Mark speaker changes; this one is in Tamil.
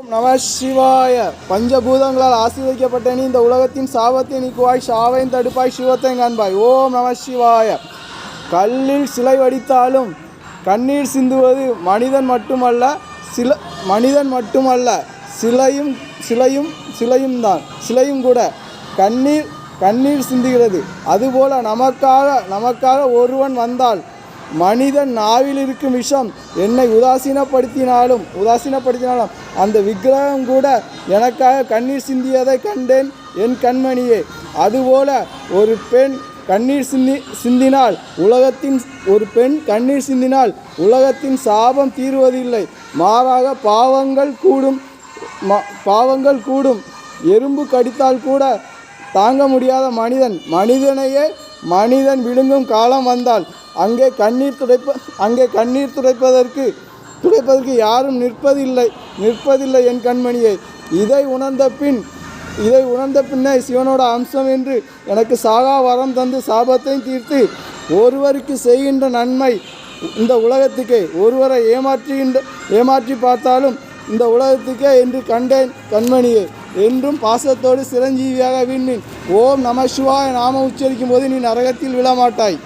Speaker 1: ஓம் நம சிவாய. பஞ்சபூதங்களால் ஆசீர்வதிக்கப்பட்ட நீ இந்த உலகத்தின் சாபத்தை நீக்குவாய், சாவையும் தடுப்பாய், சிவத்தையும் காண்பாய். ஓம் நம சிவாய. கல்லில் சிலை வடித்தாலும் கண்ணீர் சிந்துவது மனிதன் மட்டுமல்ல சிலையும் சிலையும் சிலையும் தான் சிலையும் கூட கண்ணீர் சிந்துகிறது. அதுபோல நமக்காக ஒருவன் வந்தால் மனிதன் நாவில் இருக்கும் விஷம் என்னை உதாசீனப்படுத்தினாலும் அந்த விக்கிரகம் கூட எனக்காக கண்ணீர் சிந்தியதை கண்டேன் என் கண்மணியே. அதுபோல ஒரு பெண் கண்ணீர் சிந்தினால் உலகத்தின் சாபம் தீருவதில்லை, மாறாக பாவங்கள் கூடும். எறும்பு கடித்தால் கூட தாங்க முடியாத மனிதன் விழுங்கும் காலம் வந்தால் அங்கே கண்ணீர் துடைப்பதற்கு யாரும் நிற்பதில்லை என் கண்மணியே. இதை உணர்ந்த பின்னே சிவனோட அம்சம் என்று எனக்கு சாகா வரம் தந்து சாபத்தையும் தீர்த்து ஒருவருக்கு செய்கின்ற நன்மை இந்த உலகத்துக்கே, ஒருவரை ஏமாற்றி பார்த்தாலும் இந்த உலகத்துக்கே என்று கண்டேன் கண்மணியே. என்றும் பாசத்தோடு சிரஞ்சீவியாக விண்மீன். ஓம் நம சிவாய நாம உச்சரிக்கும் போது நீ நரகத்தில் விழமாட்டாய்.